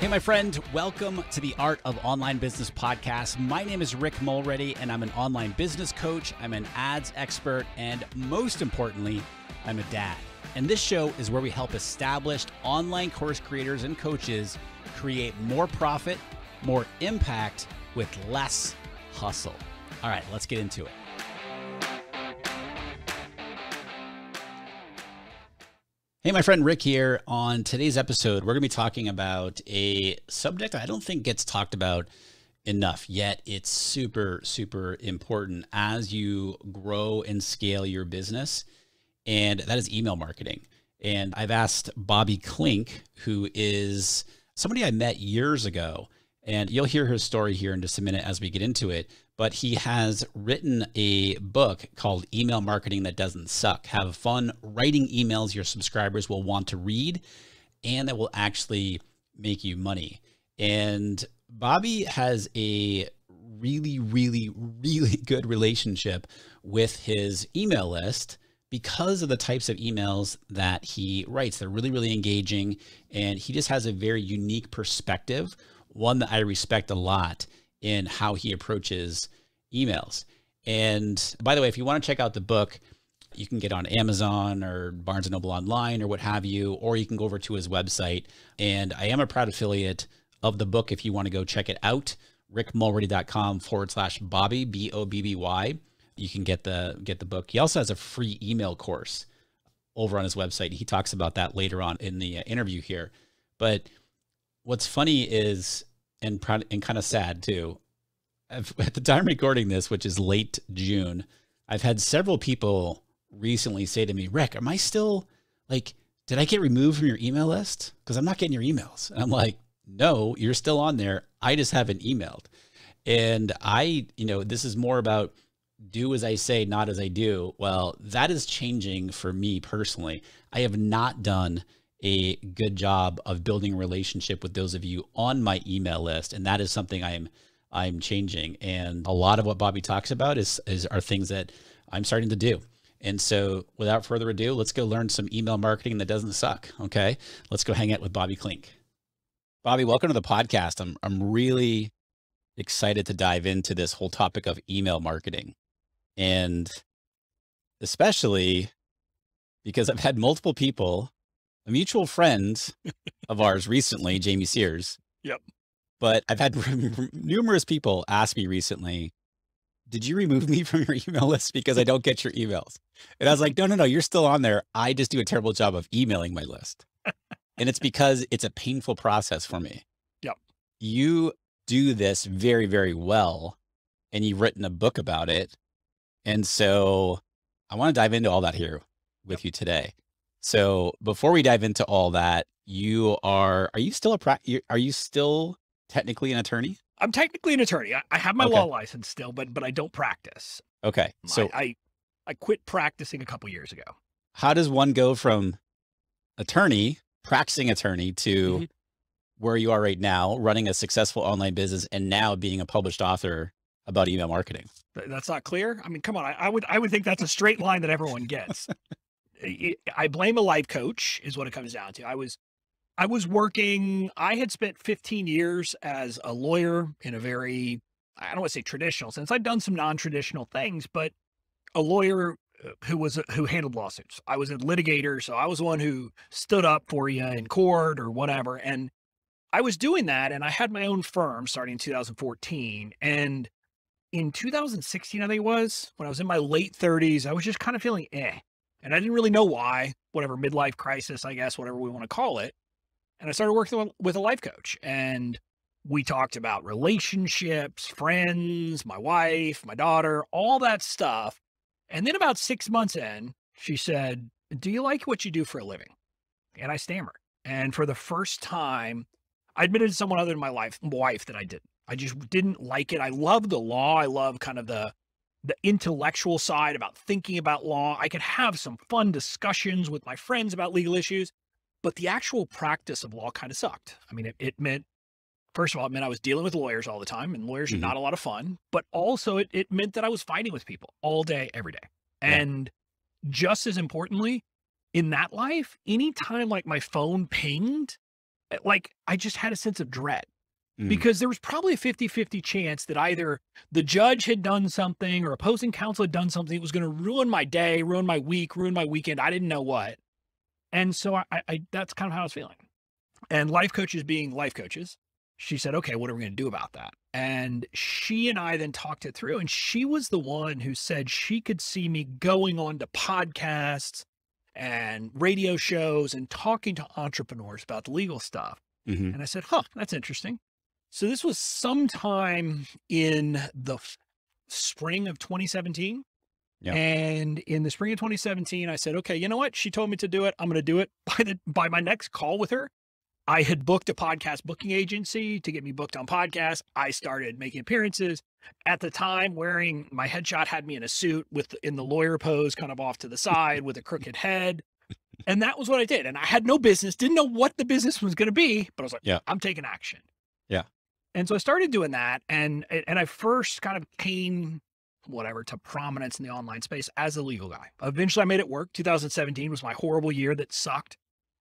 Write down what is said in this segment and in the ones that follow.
Hey, my friend, welcome to the Art of Online Business podcast. My name is Rick Mulready, and I'm an online business coach. I'm an ads expert, and most importantly, I'm a dad. And this show is where we help established online course creators and coaches create more profit, more impact with less hustle. All right, let's get into it. Hey, my friend Rick here. On today's episode, we're going to be talking about a subject I don't think gets talked about enough, yet it's super, super important as you grow and scale your business, and that is email marketing. And I've asked Bobby Klinck, who is somebody I met years ago, and you'll hear her story here in just a minute as we get into it, but he has written a book called Email Marketing That Doesn't Suck. Have fun writing emails your subscribers will want to read and that will actually make you money. And Bobby has a really, really, really good relationship with his email list because of the types of emails that he writes. They're really, really engaging, and he just has a very unique perspective, one that I respect a lot in how he approaches emails. And by the way, if you want to check out the book, you can get on Amazon or Barnes & Noble online or what have you, or you can go over to his website. And I am a proud affiliate of the book. If you want to go check it out, rickmulready.com/Bobby, BOBBY. You can get the book. He also has a free email course over on his website. He talks about that later on in the interview here. But what's funny is, and kind of sad too, at the time recording this, which is late June, I've had several people recently say to me, Rick, am I still did I get removed from your email list? Because I'm not getting your emails. And I'm like, no, you're still on there. I just haven't emailed. And this is more about do as I say, not as I do. Well, that is changing for me personally. I have not done a good job of building a relationship with those of you on my email list. And that is something I'm changing. And a lot of what Bobby talks about are things that I'm starting to do. And so without further ado, let's go learn some email marketing that doesn't suck. Okay. Let's go hang out with Bobby Klinck. Bobby, welcome to the podcast. I'm really excited to dive into this whole topic of email marketing. And especially because I've had multiple people, a mutual friend of ours recently, Jamie Sears. Yep. But I've had numerous people ask me recently, did you remove me from your email list because I don't get your emails? And I was like, no, you're still on there. I just do a terrible job of emailing my list. And it's because it's a painful process for me. Yep. You do this very, very well, and you've written a book about it. And so I want to dive into all that here with you today. So before we dive into all that, are you still technically an attorney? I'm technically an attorney. I have my law license still, but I don't practice. Okay. So I quit practicing a couple years ago. How does one go from practicing attorney to where you are right now, running a successful online business and now being a published author about email marketing? That's not clear. I mean, come on. I would think that's a straight line that everyone gets. I blame a life coach is what it comes down to. I was working, I had spent 15 years as a lawyer in a very, I don't want to say traditional sense. I'd done some non-traditional things, but a lawyer who handled lawsuits. I was a litigator. So I was the one who stood up for you in court or whatever. And I was doing that. And I had my own firm starting in 2014. And in 2016, I think it was, when I was in my late 30s, I was just kind of feeling And I didn't really know why, whatever, midlife crisis, I guess, whatever we want to call it. And I started working with a life coach, and we talked about relationships, friends, my wife, my daughter, all that stuff. And then about 6 months in, she said, do you like what you do for a living? And I stammered. And for the first time, I admitted to someone other than my wife that I didn't. I just didn't like it. I love the law. I love kind of the intellectual side about thinking about law. I could have some fun discussions with my friends about legal issues, but the actual practice of law kind of sucked. I mean, it meant, first of all, it meant I was dealing with lawyers all the time, and lawyers are not a lot of fun, but also it meant that I was fighting with people all day, every day. And just as importantly, in that life, anytime like my phone pinged, like, I just had a sense of dread Mm. because there was probably a 50-50 chance that either the judge had done something or opposing counsel had done something that was going to ruin my day, ruin my week, ruin my weekend. I didn't know what. And so that's kind of how I was feeling. And life coaches being life coaches, she said, okay, what are we going to do about that? And she and I then talked it through. And she was the one who said she could see me going on to podcasts and radio shows and talking to entrepreneurs about the legal stuff. Hmm. And I said, huh, that's interesting. So this was sometime in the spring of 2017. Yeah. And in the spring of 2017, I said, okay, you know what? She told me to do it. I'm going to do it. By my next call with her, I had booked a podcast booking agency to get me booked on podcasts. I started making appearances. At the time, wearing my headshot had me in a suit in the lawyer pose, kind of off to the side with a crooked head. And that was what I did. And I had no business, didn't know what the business was going to be, but I was like, Yeah. I'm taking action. Yeah. And so I started doing that. And I first kind of came to prominence in the online space as a legal guy. Eventually I made it work. 2017 was my horrible year that sucked.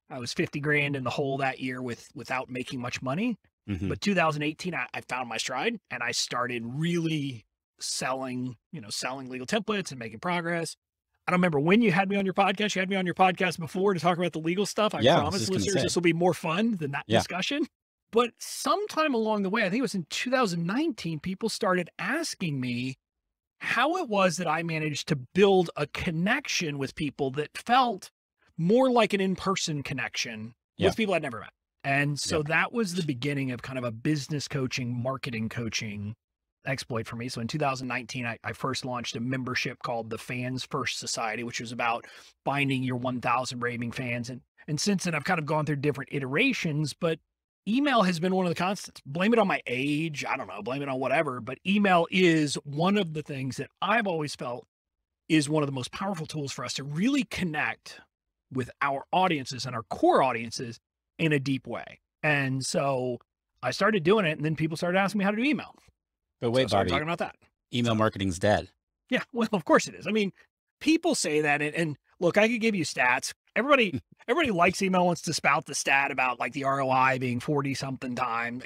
I was 50 grand in the hole that year without making much money. Hmm. But 2018, I found my stride and I started really selling legal templates and making progress. I don't remember when you had me on your podcast. You had me on your podcast before to talk about the legal stuff. I promise listeners this will be more fun than that discussion. But sometime along the way, I think it was in 2019, people started asking me how it was that I managed to build a connection with people that felt more like an in-person connection with people I'd never met. And so that was the beginning of kind of a business coaching, marketing coaching exploit for me. So in 2019, I first launched a membership called the Fans First Society, which was about finding your 1,000 raving fans. And since then, I've kind of gone through different iterations, but email has been one of the constants. Blame it on my age. I don't know, blame it on whatever, but email is one of the things that I've always felt is one of the most powerful tools for us to really connect with our audiences and our core audiences in a deep way. And so I started doing it, and then people started asking me how to do email. But wait, so I started Bobby, talking about that. email marketing's dead. Yeah, well, of course it is. I mean, people say that, and look, I could give you stats. Everybody likes email, wants to spout the stat about like the ROI being 40 something times.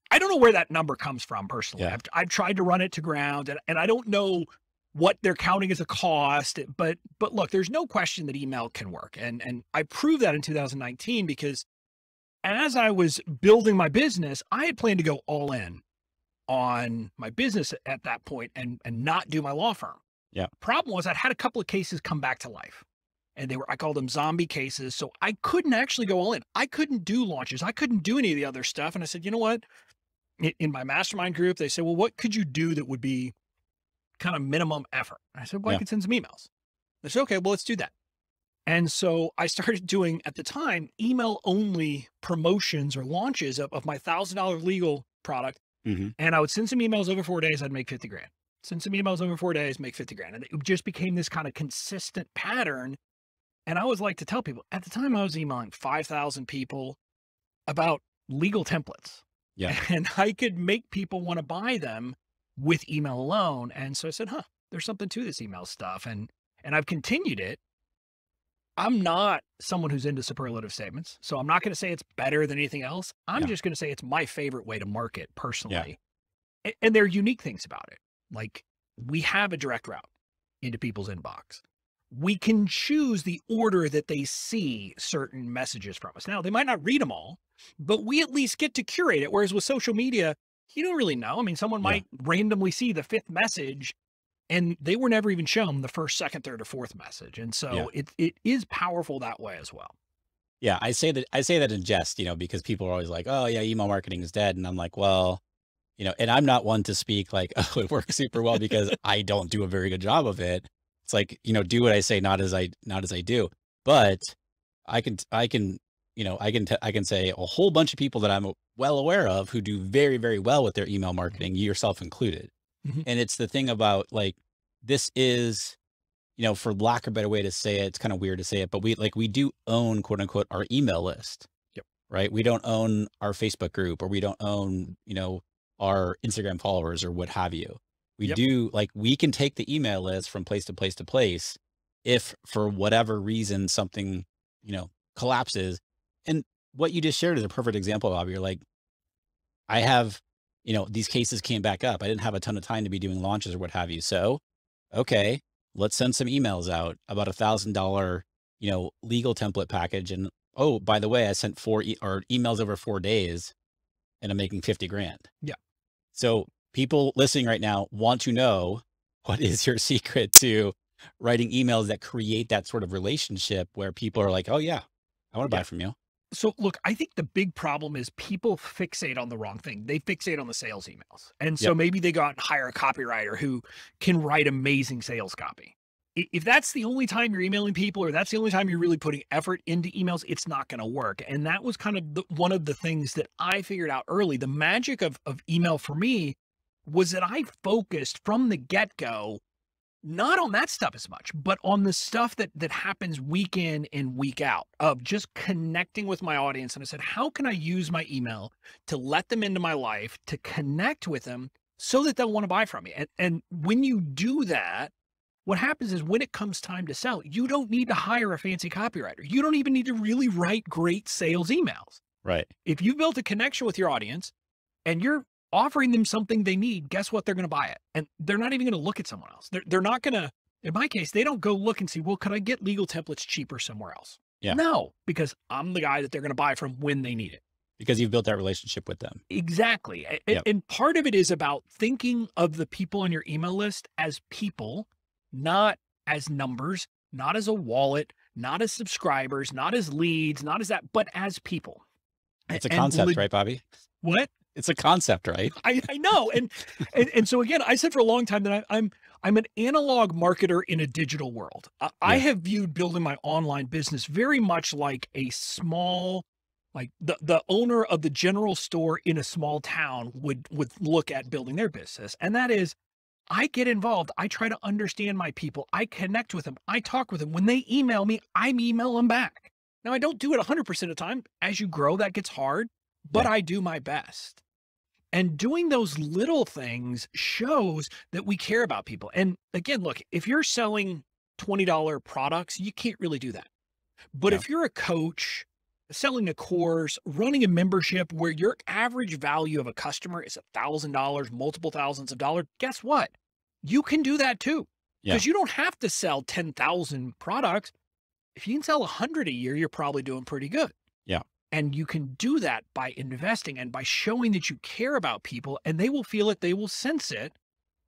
I don't know where that number comes from personally. Yeah. I've tried to run it to ground, and I don't know what they're counting as a cost, but look, there's no question that email can work. And I proved that in 2019 because as I was building my business, I had planned to go all in on my business at that point and not do my law firm. Yeah. Problem was I'd had a couple of cases come back to life, and I called them zombie cases. So I couldn't actually go all in. I couldn't do launches. I couldn't do any of the other stuff. And I said, you know what? In my mastermind group, they said, well, what could you do that would be kind of minimum effort? And I said, well, I could send some emails. They said, okay, well, let's do that. And so I started doing, at the time, email only promotions or launches of my $1,000 legal product. Mm-hmm. And I would send some emails over 4 days. I'd make 50 grand. Send some emails over 4 days, make 50 grand. And it just became this kind of consistent pattern. And I always like to tell people at the time I was emailing 5,000 people about legal templates. Yeah. And I could make people want to buy them with email alone. And so I said, there's something to this email stuff. And I've continued it. I'm not someone who's into superlative statements, so I'm not going to say it's better than anything else. I'm just going to say it's my favorite way to market personally. Yeah. And there are unique things about it. Like, we have a direct route into people's inbox. We can choose the order that they see certain messages from us. Now, they might not read them all, but we at least get to curate it. Whereas with social media, you don't really know. I mean, someone might randomly see the 5th message and they were never even shown the 1st, 2nd, 3rd, or 4th message. And so it is powerful that way as well. Yeah. I say that in jest, because people are always like, oh yeah, email marketing is dead. And I'm like, well, and I'm not one to speak like, oh, it works super well because I don't do a very good job of it. It's like, do what I say, not as I do. But I can say a whole bunch of people that I'm well aware of who do very, very well with their email marketing, yourself included. Mm-hmm. And it's the thing about like, this is, for lack of a better way to say it, it's kind of weird to say it, but we do own, quote unquote, our email list. Yep. Right. We don't own our Facebook group, or we don't own, our Instagram followers or what have you. We do, like, we can take the email list from place to place to place if for whatever reason something, collapses. And what you just shared is a perfect example, Bob. You're like, I have, these cases came back up. I didn't have a ton of time to be doing launches or what have you. So, okay, let's send some emails out about $1,000, legal template package. And oh, by the way, I sent or emails over 4 days and I'm making 50 grand. Yeah. So people listening right now want to know, what is your secret to writing emails that create that sort of relationship where people are like, oh yeah, I want to buy from you. So look, I think the big problem is people fixate on the wrong thing. They fixate on the sales emails. And so maybe they go out and hire a copywriter who can write amazing sales copy. If that's the only time you're emailing people, or that's the only time you're really putting effort into emails, it's not going to work. And that was kind of one of the things that I figured out early. The magic of email for me was that I focused from the get-go not on that stuff as much, but on the stuff that happens week in and week out, of just connecting with my audience. And I said, how can I use my email to let them into my life, to connect with them so that they'll want to buy from me? And when you do that, what happens is when it comes time to sell, you don't need to hire a fancy copywriter. You don't even need to really write great sales emails. Right. If you've built a connection with your audience and you're offering them something they need, guess what? They're going to buy it. And they're not even going to look at someone else. They're not going to, in my case, they don't go look and see, well, could I get legal templates cheaper somewhere else? Yeah. No, because I'm the guy that they're going to buy from when they need it. Because you've built that relationship with them. Exactly. And part of it is about thinking of the people on your email list as people, not as numbers, not as a wallet, not as subscribers, not as leads, not as that, but as people. It's a concept, right, Bobby? What? It's a concept, right? I know. And so again, I said for a long time that I'm an analog marketer in a digital world. I have viewed building my online business very much like a small, like the owner of the general store in a small town would look at building their business. And that is, I get involved. I try to understand my people. I connect with them. I talk with them. When they email me, I email them back. Now, I don't do it 100% of the time. As you grow, that gets hard, but I do my best. And doing those little things shows that we care about people. And again, look, if you're selling $20 products, you can't really do that. But if you're a coach, selling a course, running a membership where your average value of a customer is $1,000, multiple thousands of dollars, guess what? You can do that too. Because you don't have to sell 10,000 products. If you can sell 100 a year, you're probably doing pretty good. Yeah. And you can do that by investing and by showing that you care about people, and they will feel it, they will sense it.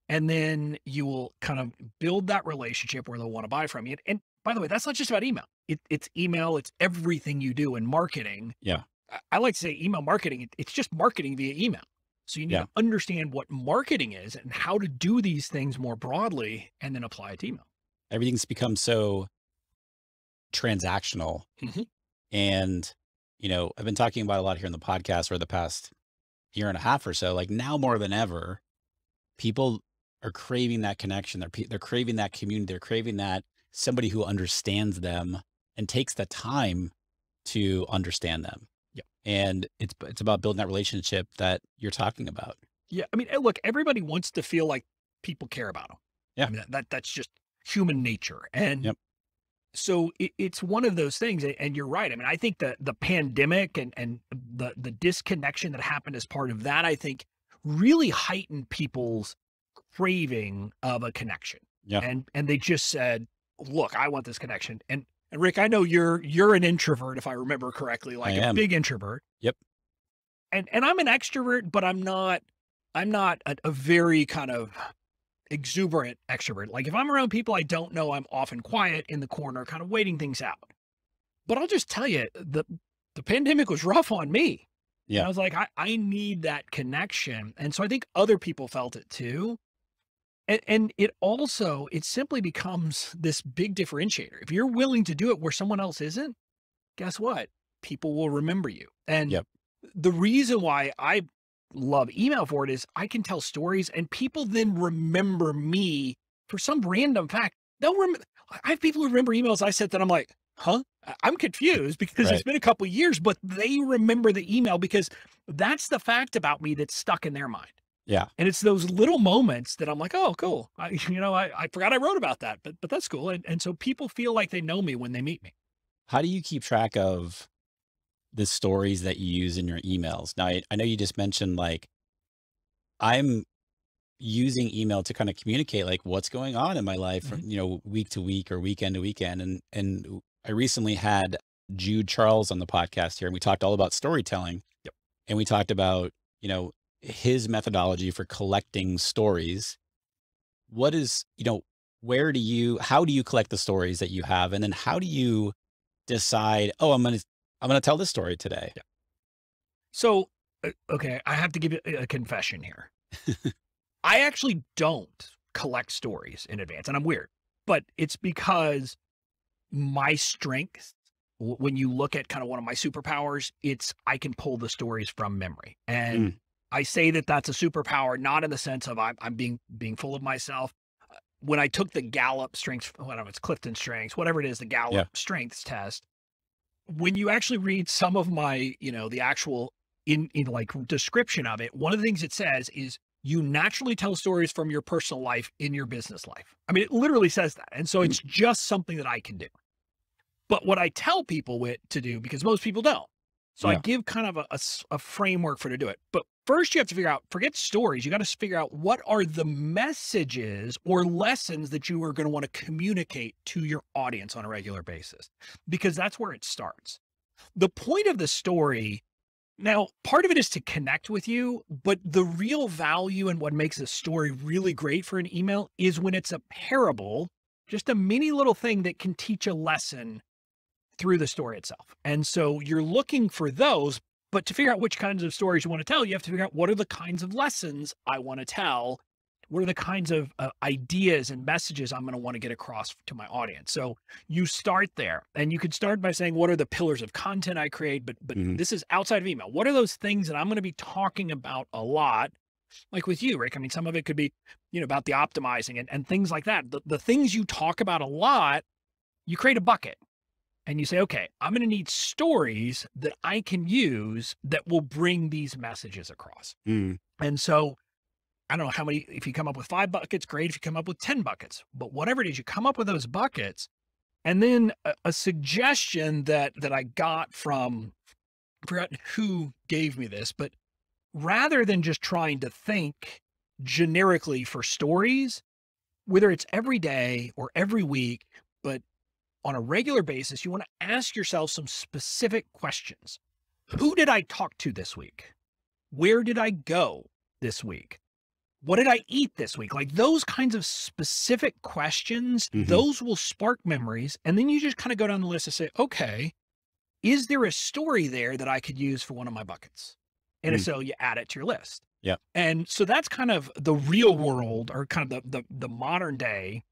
And then you will kind of build that relationship where they'll want to buy from you. And by the way, that's not just about email. It's email. It's everything you do in marketing. Yeah. I like to say email marketing. It's just marketing via email. So you need to understand what marketing is and how to do these things more broadly, and then apply it to email. Everything's become so transactional. And, I've been talking about a lot here in the podcast for the past year and a half or so. Like, now more than ever, people are craving that connection. They're craving that community. They're craving that somebody who understands them and takes the time to understand them. Yeah. And it's about building that relationship that you're talking about. Yeah. I mean, look, everybody wants to feel like people care about them. Yeah. I mean, that's just human nature. And so it's one of those things. And you're right. I mean, I think the pandemic and the disconnection that happened as part of that, I think really heightened people's craving of a connection. Yeah. And they just said, look, I want this connection. And Rick, I know you're an introvert, if I remember correctly, like a big introvert. Yep. And I'm an extrovert, but I'm not a very kind of exuberant extrovert. Like, if I'm around people I don't know, I'm often quiet in the corner, kind of waiting things out. But I'll just tell you, the pandemic was rough on me. Yeah. And I was like, I need that connection. And so I think other people felt it too. And it simply becomes this big differentiator. If you're willing to do it where someone else isn't, guess what? People will remember you. And the reason why I love email for it is I can tell stories, and people then remember me for some random fact. I have people who remember emails I sent that I'm like, huh? I'm confused because it's been a couple of years, but they remember the email because that's the fact about me that's stuck in their mind. Yeah. And it's those little moments that I'm like, oh, cool. I forgot I wrote about that, but that's cool. And so people feel like they know me when they meet me. How do you keep track of the stories that you use in your emails? Now, I know you just mentioned like I'm using email to kind of communicate like what's going on in my life from, Mhm. week to week or weekend to weekend. And I recently had Jude Charles on the podcast here, and we talked all about storytelling. Yep. And we talked about, his methodology for collecting stories. What is, how do you collect the stories that you have? And then how do you decide, oh, I'm going to tell this story today. Yeah. So, okay, I have to give you a confession here. I actually don't collect stories in advance, and I'm weird, but it's because my strength, when you look at kind of one of my superpowers, it's I can pull the stories from memory. And Mm, I say that that's a superpower, not in the sense of I'm being full of myself. When I took the Gallup strengths, whatever it's Clifton strengths, whatever it is, the yeah. Gallup strengths test, when you actually read some of my, the actual in like description of it, one of the things it says is you naturally tell stories from your personal life in your business life. I mean, it literally says that. And so Mm, it's just something that I can do. But what I tell people to do, because most people don't. So I yeah. give kind of a framework for to do it. But first you have to figure out, forget stories. You got to figure out what are the messages or lessons that you are going to want to communicate to your audience on a regular basis, because that's where it starts. The point of the story, now, part of it is to connect with you, but the real value and what makes a story really great for an email is when it's a parable, just a mini little thing that can teach a lesson through the story itself. And so you're looking for those, but to figure out which kinds of stories you want to tell, you have to figure out what are the kinds of lessons I want to tell. What are the kinds of ideas and messages I'm going to want to get across to my audience? So you start there, and you could start by saying, what are the pillars of content I create? But Mhm. this is outside of email. What are those things that I'm going to be talking about a lot? Like with you, Rick. I mean, some of it could be, about the optimizing and things like that. The things you talk about a lot, you create a bucket and you say, okay, I'm going to need stories that I can use that will bring these messages across. Mm, And so I don't know how many, if you come up with 5 buckets, great. If you come up with 10 buckets, but whatever it is, you come up with those buckets. And then a suggestion that I got from, I forgot who gave me this, but rather than just trying to think generically for stories, whether it's every day or every week, but on a regular basis, you want to ask yourself some specific questions. Who did I talk to this week? Where did I go this week? What did I eat this week? Like those kinds of specific questions, mhm. those will spark memories. And then you just kind of go down the list and say, okay, is there a story there that I could use for one of my buckets? And if Mm, so, you add it to your list. yeah. And so that's kind of the real world or kind of the modern day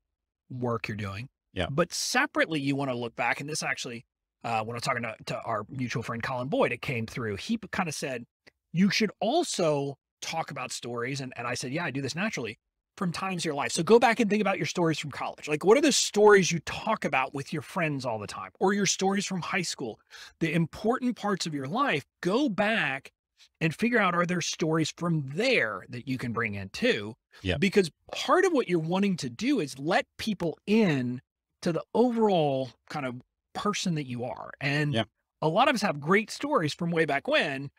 work you're doing. Yeah. But separately, you want to look back. And this actually, when I was talking to our mutual friend Colin Boyd, it came through. He kind of said, you should also talk about stories. And I said, yeah, I do this naturally from times in your life. So go back and think about your stories from college. Like, what are the stories you talk about with your friends all the time, or your stories from high school? The important parts of your life, go back and figure out, are there stories from there that you can bring in too? Yeah. Because part of what you're wanting to do is let people in to the overall kind of person that you are. And Yeah. a lot of us have great stories from way back when.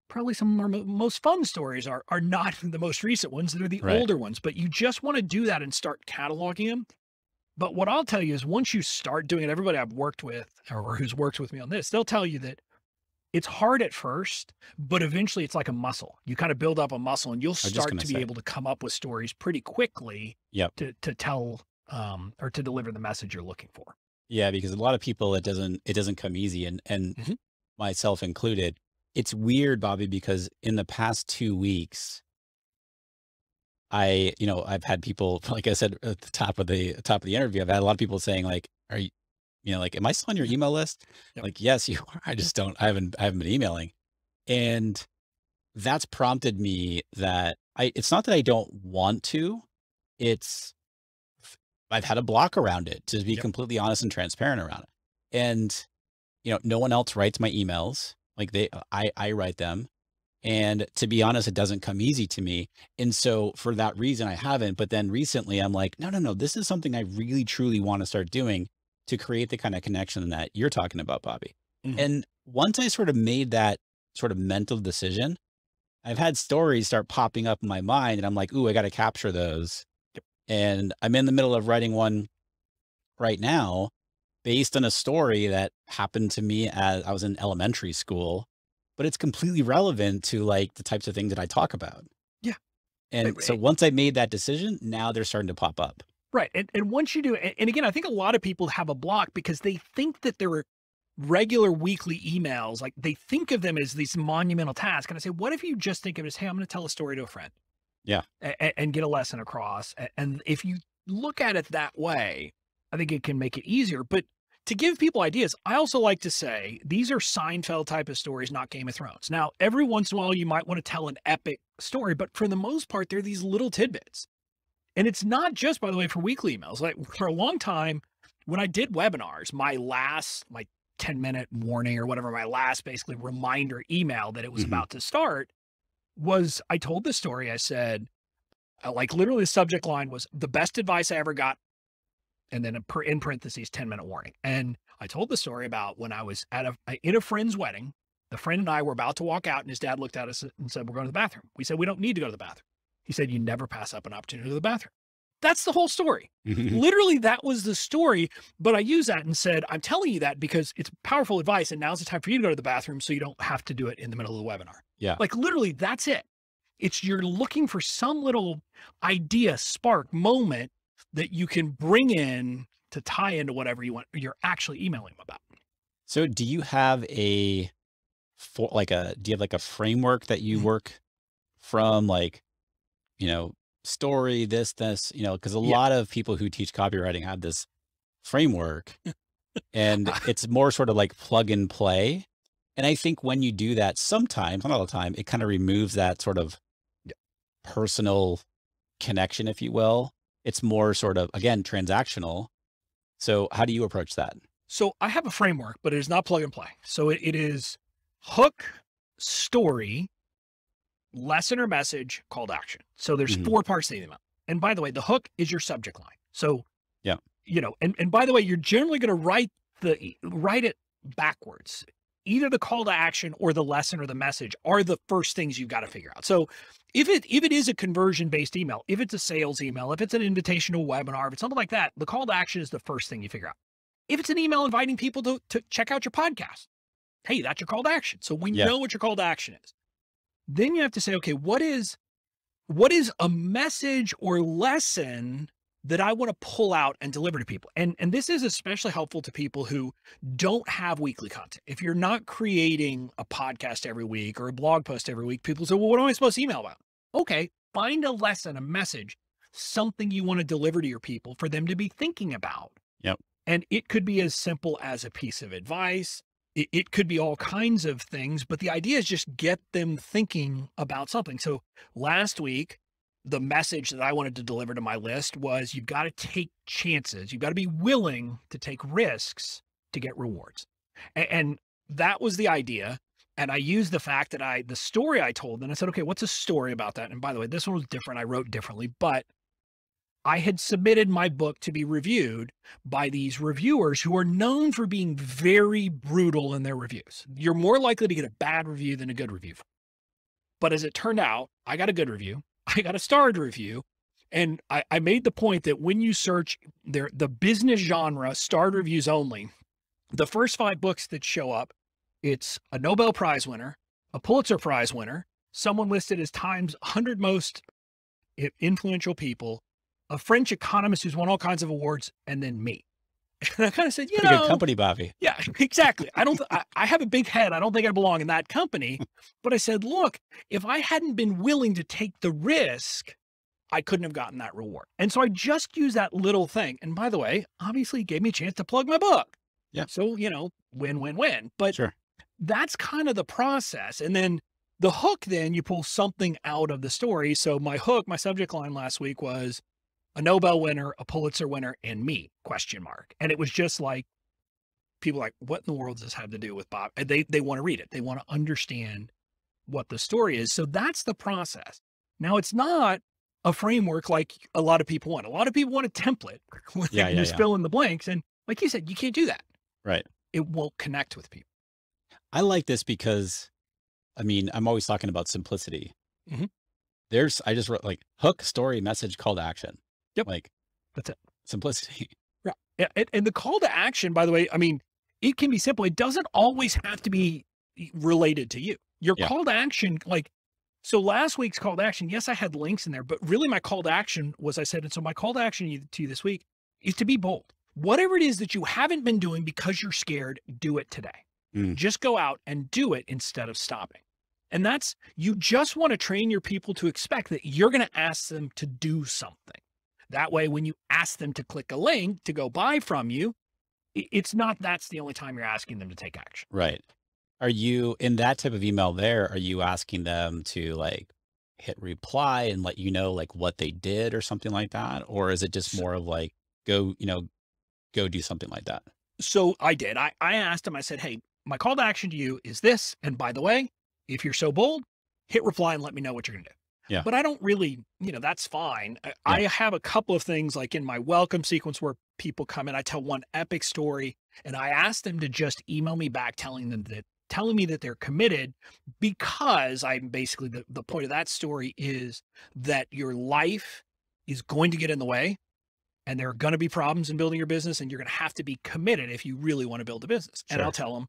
Probably some of our most fun stories are not the most recent ones. They're the Right. older ones, but you just want to do that and start cataloging them. But what I'll tell you is once you start doing it, everybody I've worked with or who's worked with me on this, they'll tell you that it's hard at first, but eventually it's like a muscle. You kind of build up a muscle and you'll I was just start gonna to be say. able to come up with stories pretty quickly Yep. to tell or to deliver the message you're looking for. Yeah, because a lot of people it doesn't come easy, and Mhm. myself included. It's weird, Bobby, because in the past 2 weeks, I've had people, like I said at the top of the interview, I've had a lot of people saying like, "Are you," like, "Am I still on your email list?" Yep. Like, "Yes, you are. I just don't. I haven't been emailing," and that's prompted me that it's not that I don't want to. It's I've had a block around it, to be Yep. completely honest and transparent around it. And, no one else writes my emails. Like I write them. And to be honest, it doesn't come easy to me. And so for that reason, I haven't. But then recently I'm like, no, no, no, this is something I really truly want to start doing to create the kind of connection that you're talking about, Bobby. Mhm. And once I sort of made that sort of mental decision, I've had stories start popping up in my mind and I'm like, ooh, I got to capture those. Yep. And I'm in the middle of writing one right now based on a story that happened to me as I was in elementary school, but it's completely relevant to like the types of things that I talk about. Yeah. And so once I made that decision, now they're starting to pop up. Right. And once you do, and again, I think a lot of people have a block because they think that their regular weekly emails, like they think of them as these monumental tasks. And I say, what if you just think of it as, hey, I'm going to tell a story to a friend Yeah. and get a lesson across. And if you look at it that way, I think it can make it easier. But to give people ideas, I also like to say these are Seinfeld type of stories, not Game of Thrones. Now, every once in a while, you might want to tell an epic story, but for the most part, they're these little tidbits. And it's not just, by the way, for weekly emails. Like for a long time, when I did webinars, my 10-minute warning or whatever, my last basically reminder email that it was Mhm. about to start was I told this story. I said, like literally the subject line was the best advice I ever got. And then in parentheses, 10-minute warning. And I told the story about when I was in a friend's wedding. The friend and I were about to walk out and his dad looked at us and said, we're going to the bathroom. We said, we don't need to go to the bathroom. He said, you never pass up an opportunity to go to the bathroom. That's the whole story. Literally, that was the story. But I use that and said, I'm telling you that because it's powerful advice. And now's the time for you to go to the bathroom so you don't have to do it in the middle of the webinar. Yeah. Like literally, that's it. It's you're looking for some little idea, spark, moment that you can bring in to tie into whatever you're actually emailing them about. So do you have do you have like a framework that you work from, like, story, this, because a Yeah. lot of people who teach copywriting have this framework and it's more sort of like plug and play. And I think when you do that, sometimes, not all the time, it kind of removes that sort of Yeah. personal connection, if you will. It's more sort of, again, transactional. So how do you approach that? So I have a framework, but it is not plug and play. So it is hook, story, lesson or message, call to action. So there's Mhm. 4 parts to the email. And by the way, the hook is your subject line. So, Yeah. and by the way, you're generally going to write it backwards. Either the call to action or the lesson or the message are the first things you've got to figure out. So if it is a conversion based email, if it's a sales email, if it's an invitation to a webinar, if it's something like that, the call to action is the first thing you figure out. If it's an email inviting people to check out your podcast, hey, that's your call to action. So we Yeah. know what your call to action is. Then you have to say, okay, what is a message or lesson that I want to pull out and deliver to people? And this is especially helpful to people who don't have weekly content. If you're not creating a podcast every week or a blog post every week, people say, well, what am I supposed to email about? Okay, find a lesson, a message, something you want to deliver to your people for them to be thinking about. Yep. And it could be as simple as a piece of advice. It could be all kinds of things, but the idea is just get them thinking about something. So last week, the message that I wanted to deliver to my list was you've got to take chances. You've got to be willing to take risks to get rewards. And that was the idea. And I used the fact that the story I told, and I said, okay, what's a story about that? And by the way, this one was different. I wrote differently, but I had submitted my book to be reviewed by these reviewers who are known for being very brutal in their reviews. You're more likely to get a bad review than a good review. But as it turned out, I got a good review. I got a starred review. And I made the point that when you search the business genre, starred reviews only, the first 5 books that show up, it's a Nobel Prize winner, a Pulitzer Prize winner, someone listed as Time's 100 most influential people, a French economist who's won all kinds of awards, and then me. And I kind of said, Pretty good company, Bobby. Yeah, exactly. I have a big head. I don't think I belong in that company. But I said, look, if I hadn't been willing to take the risk, I couldn't have gotten that reward. And so I just used that little thing. And by the way, obviously it gave me a chance to plug my book. Yeah. So, win, win, win. But Sure. that's kind of the process. And then the hook, then you pull something out of the story. So my hook, my subject line last week was a Nobel winner, a Pulitzer winner, and me, ? And it was just like, people like, what in the world does this have to do with Bob? And they want to read it. They want to understand what the story is. So that's the process. Now, it's not a framework like a lot of people want. A lot of people want a template where they can just fill in the blanks. And like you said, you can't do that. Right. It won't connect with people. I like this because, I mean, I'm always talking about simplicity. Mhm. I just wrote like hook, story, message, call to action. Yep. Like That's it. simplicity. Yeah. And the call to action, by the way, I mean, it can be simple. It doesn't always have to be related to you. Your Yeah. call to action, like, so last week's call to action, yes, I had links in there, but really my call to action was I said, and so my call to action to you this week is to be bold. Whatever it is that you haven't been doing because you're scared, do it today. Mm, Just go out and do it instead of stopping. And that's, you just want to train your people to expect that you're going to ask them to do something. That way, when you ask them to click a link to go buy from you, it's not that's the only time you're asking them to take action. right. Are you in that type of email there? Are you asking them to like hit reply and let you know like what they did or something like that? Or is it just So, more of like, go, go do something like that? so I did. I asked them, I said, hey, my call to action to you is this. And by the way, if you're so bold, hit reply and let me know what you're going to do. Yeah. But I don't really, that's fine. I Yeah. have a couple of things like in my welcome sequence where people come in, I tell one epic story and I ask them to just email me back telling me that they're committed because I'm basically the point of that story is that your life is going to get in the way and there are going to be problems in building your business and you're going to have to be committed if you really want to build a business. And I'll Sure. tell them,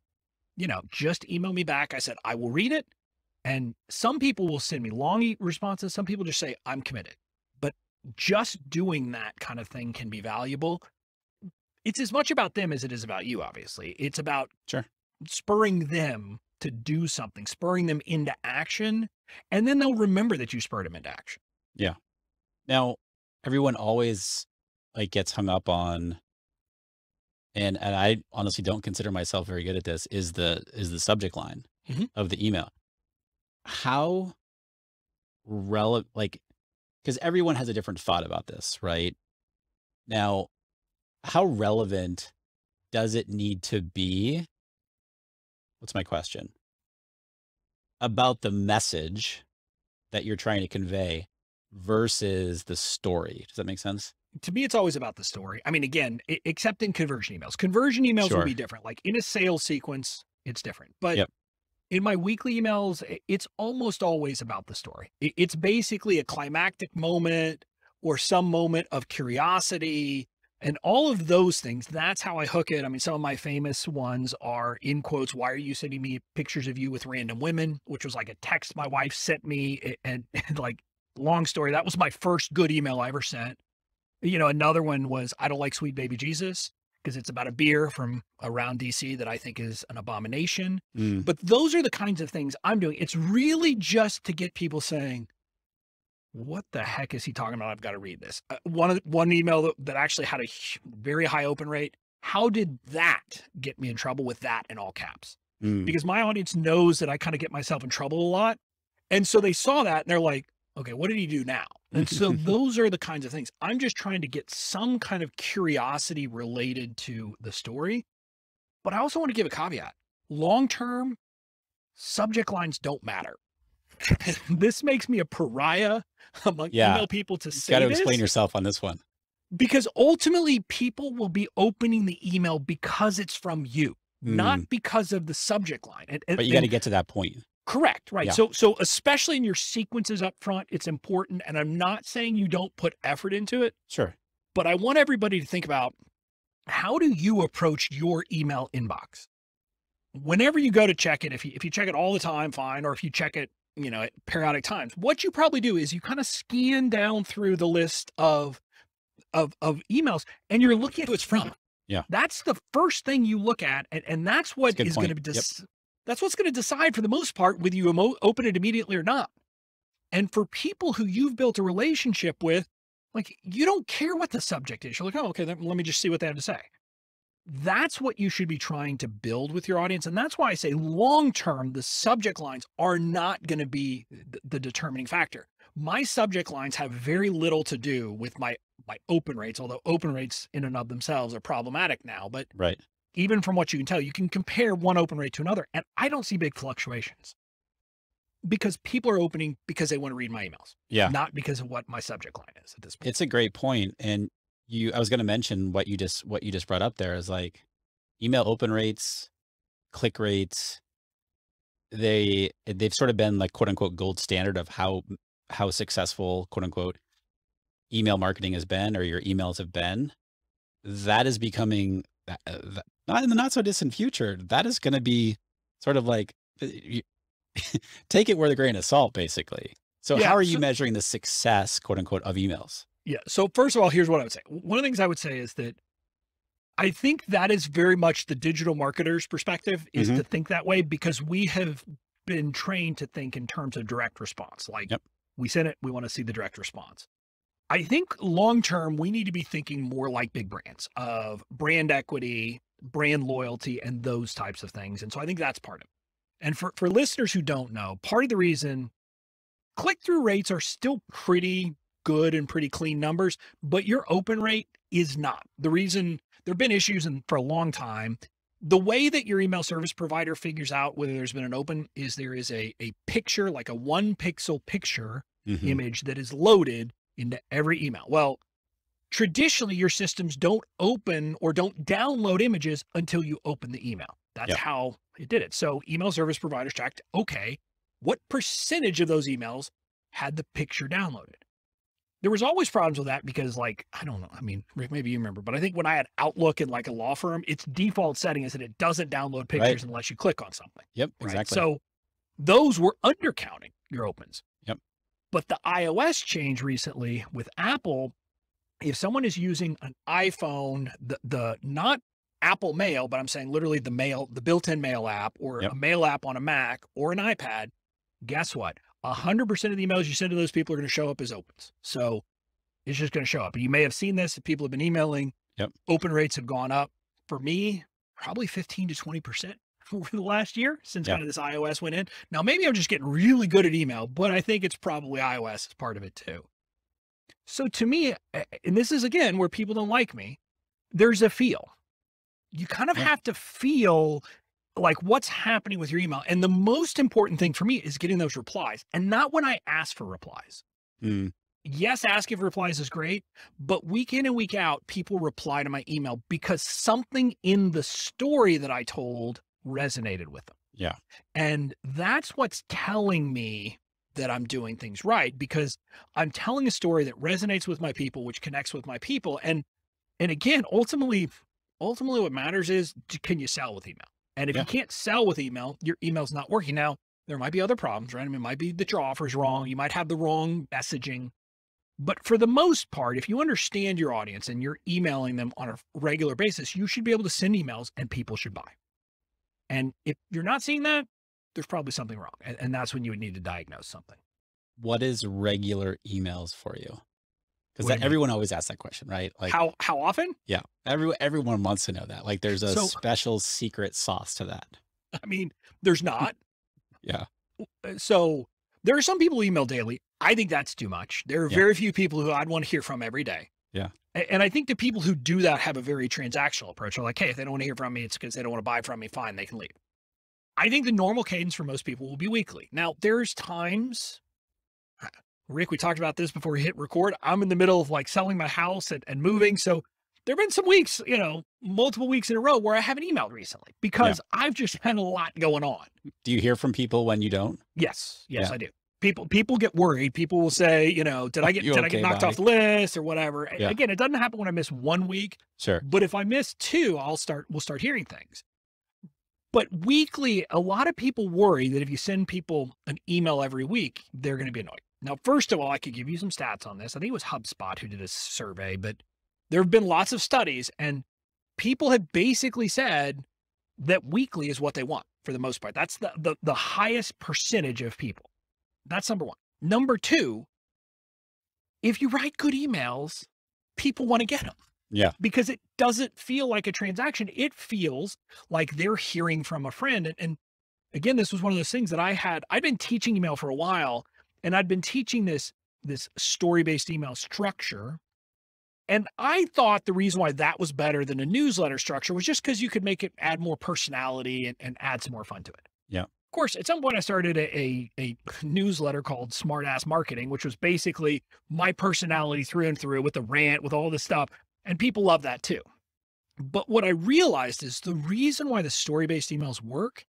just email me back. I said, I will read it. And some people will send me long responses. Some people just say, I'm committed. But just doing that kind of thing can be valuable. It's as much about them as it is about you, obviously. It's about Sure. spurring them to do something, spurring them into action. And then they'll remember that you spurred them into action. Yeah. Now, everyone always like gets hung up on, and I honestly don't consider myself very good at this, is the subject line Mhm. of the email. How relevant, like, because everyone has a different thought about this, right? Now, how relevant does it need to be? What's my question? About the message that you're trying to convey versus the story. Does that make sense? To me, it's always about the story. I mean, again, except in conversion emails. Conversion emails will Sure. be different. Like in a sales sequence, it's different. But Yep. in my weekly emails, it's almost always about the story. It's basically a climactic moment or some moment of curiosity and all of those things. That's how I hook it. I mean, some of my famous ones are in quotes, why are you sending me pictures of you with random women, which was like a text my wife sent me. And like, long story, that was my first good email I ever sent. Another one was, I don't like Sweet Baby Jesus because it's about a beer from around DC that I think is an abomination. Mm, But those are the kinds of things I'm doing. It's really just to get people saying, what the heck is he talking about? I've got to read this. One email that actually had a very high open rate. How did that get me in trouble with that in all caps? mm. Because my audience knows that I kind of get myself in trouble a lot. And so they saw that and they're like, okay, what did he do now? And so those are the kinds of things. I'm just trying to get some kind of curiosity related to the story. But I also want to give a caveat. Long term, subject lines don't matter. This makes me a pariah among Yeah. email people to You say got to this explain yourself on this one. because ultimately people will be opening the email because it's from you, not Mm. because of the subject line. But you got to get to that point. Correct. Right. Yeah. So especially in your sequences up front, it's important. And I'm not saying you don't put effort into it, Sure. but I want everybody to think about how do you approach your email inbox? Whenever you go to check it, if you check it all the time, fine. Or if you check it, at periodic times, what you probably do is you kind of scan down through the list of emails and you're looking at who it's from. Yeah. That's the first thing you look at. And that's what That's a good is going to point. be, Yep. that's what's going to decide for the most part whether you open it immediately or not. And for people who you've built a relationship with, like you don't care what the subject is. You're like, oh, okay, then let me just see what they have to say. That's what you should be trying to build with your audience. And that's why I say long term, the subject lines are not going to be the determining factor. My subject lines have very little to do with my open rates, although open rates in and of themselves are problematic now. But Right. even from what you can tell, you can compare one open rate to another. And I don't see big fluctuations because people are opening because they want to read my emails, Yeah. not because of what my subject line is at this point. It's a great point. And I was going to mention what you just brought up there is like email open rates, click rates, they've sort of been like quote unquote gold standard of how successful quote unquote email marketing has been, or your emails have been. That is becoming not in the not so distant future. That is going to be sort of like take it with a grain of salt, basically. So how Yeah. are you measuring the success, quote unquote, of emails? Yeah. So first of all, here's what I would say. One of the things I would say is that I think that is very much the digital marketer's perspective, is Mhm. to think that way, because we have been trained to think in terms of direct response. Like, Yep. we sent it, we want to see the direct response. I think long term, we need to be thinking more like big brands, of brand equity, brand loyalty, and those types of things. And so I think that's part of it. And for listeners who don't know, part of the reason click-through rates are still pretty good and pretty clean numbers, but your open rate is not. The reason there have been issues for a long time, the way that your email service provider figures out whether there's been an open is there is a picture, like a 1 pixel picture Mhm. image that is loaded into every email. Well, traditionally, your systems don't open or don't download images until you open the email. That's Yep. how it did it. So email service providers checked, okay, what percentage of those emails had the picture downloaded? There was always problems with that because, like, I don't know. I mean, Rick, maybe you remember, but I think when I had Outlook in like a law firm, its default setting is that it doesn't download Right. pictures unless you click on something. Yep. Right. Exactly. So those were undercounting your opens. Yep. But the iOS change recently with Apple, if someone is using an iPhone, the not Apple Mail, but I'm saying literally the built-in mail app, or Yep. a mail app on a Mac or an iPad, guess what? 100% of the emails you send to those people are going to show up as opens. So it's just going to show up. And you may have seen this if people have been emailing. Yep. Open rates have gone up for me, probably 15 to 20% over the last year since Yeah. kind of this iOS went in. Now, maybe I'm just getting really good at email, but I think it's probably iOS is part of it too. So to me, and this is again where people don't like me, there's a feel. You kind of Yeah. have to feel like what's happening with your email. And the most important thing for me is getting those replies, and not when I ask for replies. Mm. Yes, asking for replies is great, but week in and week out, people reply to my email because something in the story that I told resonated with them. Yeah. And that's what's telling me that I'm doing things right, because I'm telling a story that resonates with my people, which connects with my people. And again, ultimately what matters is, can you sell with email? And if Yeah. you can't sell with email, your email's not working. Now, there might be other problems, right? I mean, it might be that your offer's wrong. You might have the wrong messaging. But for the most part, if you understand your audience and you're emailing them on a regular basis, you should be able to send emails and people should buy. And if you're not seeing that, there's probably something wrong. And that's when you would need to diagnose something. What is regular emails for you? What Because do you mean? everyone always asks that question, right? Like, How often? yeah, everyone wants to know that. Like, there's a So- special secret sauce to that. I mean, there's not. Yeah. So there are some people who email daily. I think that's too much. There are Yeah. very few people who I'd want to hear from every day. Yeah. And I think the people who do that have a very transactional approach. They're like, hey, if they don't want to hear from me, it's because they don't want to buy from me. Fine, they can leave. I think the normal cadence for most people will be weekly. Now, there's times, Rick, we talked about this before we hit record. I'm in the middle of like selling my house and moving. So there have been some weeks, multiple weeks in a row where I haven't emailed recently because I've just had a lot going on. Do you hear from people when you don't? Yes, Yeah. I do. People get worried. People will say, did I get You did I okay, get knocked buddy? off the list or whatever? Yeah. Again, it doesn't happen when I miss 1 week, Sure. but if I miss 2, we'll start hearing things. But weekly, a lot of people worry that if you send people an email every week, they're going to be annoyed. Now, first of all, I could give you some stats on this. I think it was HubSpot who did a survey, but there have been lots of studies, and people have basically said that weekly is what they want for the most part. That's the highest percentage of people. That's number one. Number two, if you write good emails, people want to get them. Yeah. Because it doesn't feel like a transaction. It feels like they're hearing from a friend. And again, this was one of those things that I'd been teaching email for a while, and I'd been teaching this story-based email structure. And I thought the reason why that was better than a newsletter structure was just because you could make it add more personality and add some more fun to it. Yeah. Of course, at some point I started a newsletter called Smart Ass Marketing, which was basically my personality through and through with the rant, with all this stuff. And people love that too. But what I realized is the reason why the story-based emails work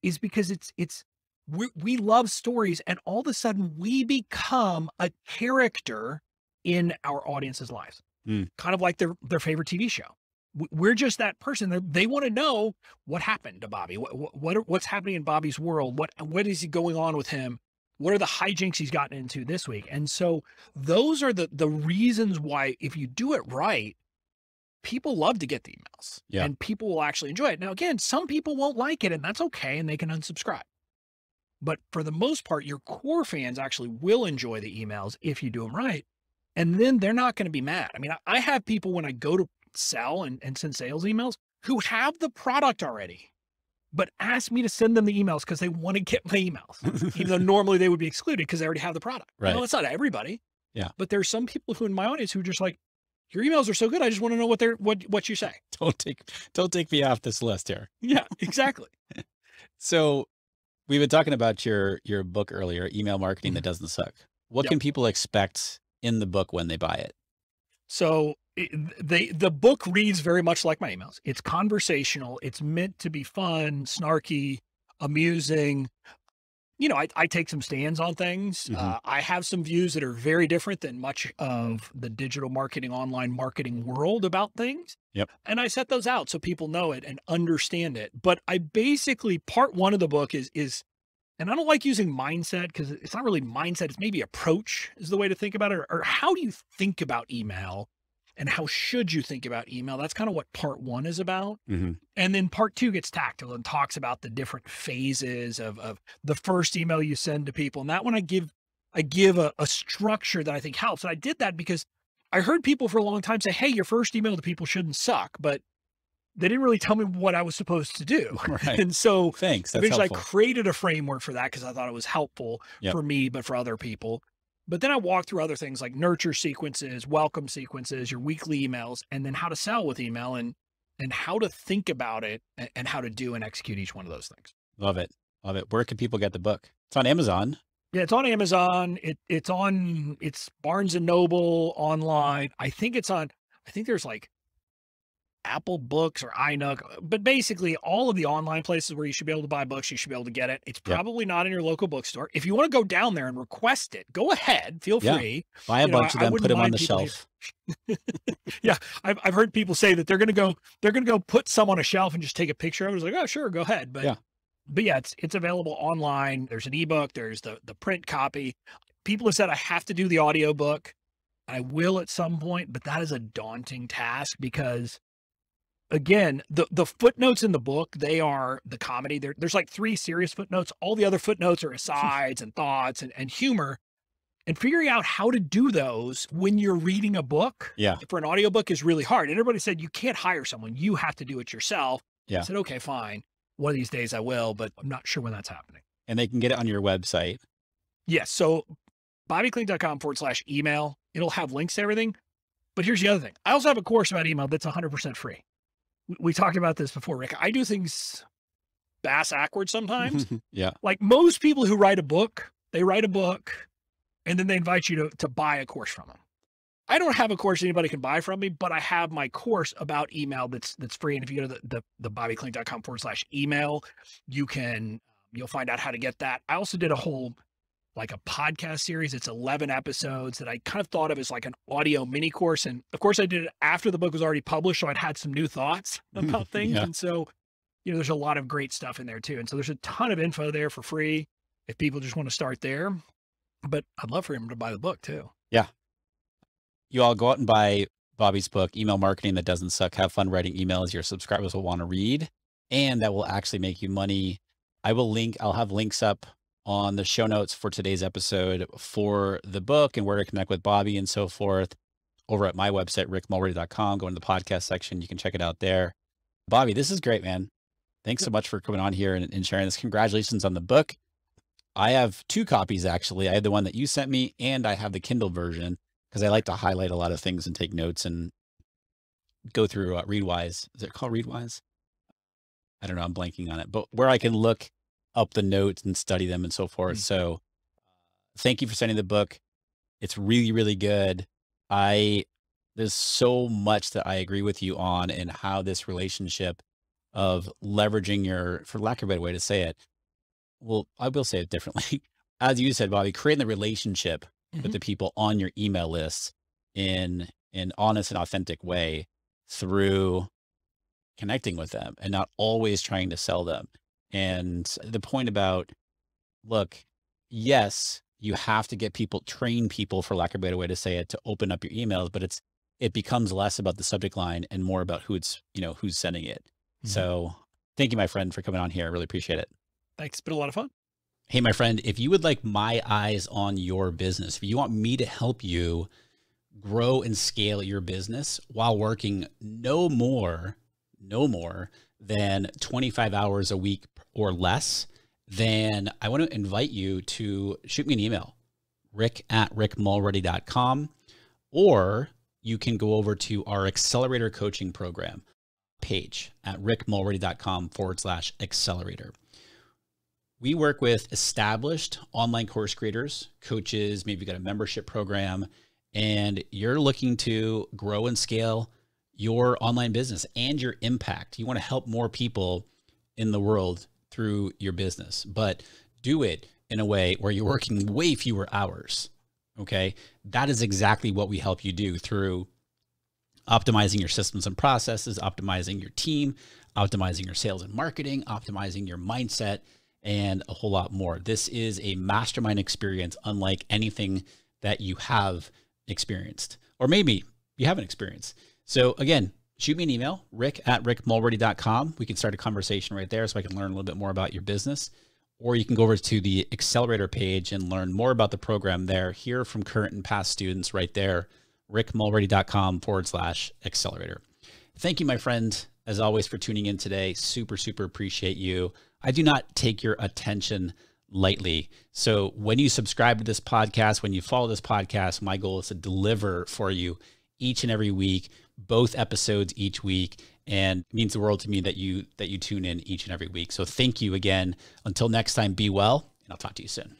is because it's we love stories, and all of a sudden we become a character in our audience's lives, Mm. kind of like their favorite TV show. We're just that person. They want to know what happened to Bobby. What's happening in Bobby's world? What is he going on with him? What are the hijinks he's gotten into this week? And so those are the reasons why, if you do it right, people love to get the emails, Yeah. and people will actually enjoy it. Now, again, some people won't like it, and that's okay, and they can unsubscribe. But for the most part, your core fans actually will enjoy the emails if you do them right. And then they're not going to be mad. I mean, I have people when I go to sell and send sales emails who have the product already, but ask me to send them the emails because they want to get my emails, even though normally they would be excluded because they already have the product. Right. No, it's not everybody. Yeah. But there's some people who in my audience who are just like, your emails are so good. I just want to know what you say. Don't take me off this list here. Yeah, exactly. So we've been talking about your book earlier, Email Marketing That Doesn't Suck. What Yep. can people expect in the book when they buy it? So the book reads very much like my emails. It's conversational. It's meant to be fun, snarky, amusing. You know, I take some stands on things. Mhm. I have some views that are very different than much of the digital marketing, online marketing world about things. Yep. And I set those out so people know it and understand it. But I basically, part one of the book is, and I don't like using mindset because it's not really mindset. It's maybe approach is the way to think about it, or how do you think about email and how should you think about email? That's kind of what part one is about. Mm-hmm. And then part two gets tactical and talks about the different phases of the first email you send to people. And that one I give a structure that I think helps. And I did that because I heard people for a long time say, hey, your first email to people shouldn't suck, but they didn't really tell me what I was supposed to do. Right. And so Thanks. That's eventually helpful. I created a framework for that because I thought it was helpful Yep. for me, but for other people. But then I walked through other things like nurture sequences, welcome sequences, your weekly emails, and then how to sell with email and how to think about it and how to do and execute each one of those things. Love it. Love it. Where can people get the book? It's on Amazon. Yeah, it's on Amazon. It's Barnes and Noble online. I think there's like Apple Books or iNook, but basically all of the online places where you should be able to buy books, you should be able to get it. It's Yep. probably not in your local bookstore. If you want to go down there and request it, go ahead, feel Yeah. free. Buy a bunch of I them, wouldn't put them on mind the people shelf. Yeah, I've heard people say that they're gonna go put some on a shelf and just take a picture of it. I was like, oh sure, go ahead. But yeah, it's available online. There's an ebook. There's the print copy. People have said I have to do the audiobook. I will at some point, but that is a daunting task because, again, the footnotes in the book, they are the comedy. There's like 3 serious footnotes. All the other footnotes are asides and thoughts and humor. And figuring out how to do those when you're reading a book for an audiobook is really hard. And everybody said, you can't hire someone. You have to do it yourself. Yeah. I said, okay, fine. One of these days I will, but I'm not sure when that's happening. And they can get it on your website. Yes. So bobbyklinck.com/email. It'll have links to everything. But here's the other thing. I also have a course about email that's 100% free. We talked about this before, Rick. I do things bass-ackwards sometimes. Yeah. Like most people who write a book, they write a book and then they invite you to buy a course from them. I don't have a course anybody can buy from me, but I have my course about email that's free. And if you go to the bobbyklinck.com/email, you'll find out how to get that. I also did a whole, like a podcast series. It's 11 episodes that I kind of thought of as like an audio mini course. And of course I did it after the book was already published. So I'd had some new thoughts about things. Yeah. And so, there's a lot of great stuff in there too. And so there's a ton of info there for free if people just want to start there. But I'd love for him to buy the book too. Yeah. You all go out and buy Bobby's book, Email Marketing That Doesn't Suck. Have fun writing emails your subscribers will want to read, and that will actually make you money. I'll have links up on the show notes for today's episode for the book and where to connect with Bobby and so forth over at my website, rickmulready.com. Go into the podcast section. You can check it out there. Bobby, this is great, man. Thanks so much for coming on here and sharing this. Congratulations on the book. I have 2 copies, actually. I have the one that you sent me, and I have the Kindle version because I like to highlight a lot of things and take notes and go through Readwise. Is it called Readwise? I don't know. I'm blanking on it, but where I can look up the notes and study them and so forth. So thank you for sending the book. It's really, really good. There's so much that I agree with you on and how this relationship of leveraging for lack of a better way to say it, well, I will say it differently. As you said, Bobby, creating the relationship with Mhm. the people on your email list in an honest and authentic way through connecting with them and not always trying to sell them. And the point about, look, yes, you have to get people, train people, for lack of a better way to say it, to open up your emails, but it becomes less about the subject line and more about who's sending it. Mhm. So thank you, my friend, for coming on here. I really appreciate it. Thanks. It's been a lot of fun. Hey, my friend, if you would like my eyes on your business, if you want me to help you grow and scale your business while working no more than 25 hours a week or less, then I want to invite you to shoot me an email, rick@rickmulready.com, or you can go over to our accelerator coaching program page at rickmulready.com/accelerator. We work with established online course creators, coaches, maybe you've got a membership program, and you're looking to grow and scale your online business and your impact. You want to help more people in the world through your business, but do it in a way where you're working way fewer hours. Okay. That is exactly what we help you do through optimizing your systems and processes, optimizing your team, optimizing your sales and marketing, optimizing your mindset, and a whole lot more. This is a mastermind experience unlike anything that you have experienced, or maybe you haven't experienced. So again, shoot me an email, rick@rickmulready.com. We can start a conversation right there so I can learn a little bit more about your business. Or you can go over to the accelerator page and learn more about the program there. Hear from current and past students right there, rickmulready.com/accelerator. Thank you, my friend, as always, for tuning in today. Super, super appreciate you. I do not take your attention lightly. So when you subscribe to this podcast, when you follow this podcast, my goal is to deliver for you each and every week, both episodes each week. And it means the world to me that you tune in each and every week. So thank you again. Until next time, be well, and I'll talk to you soon.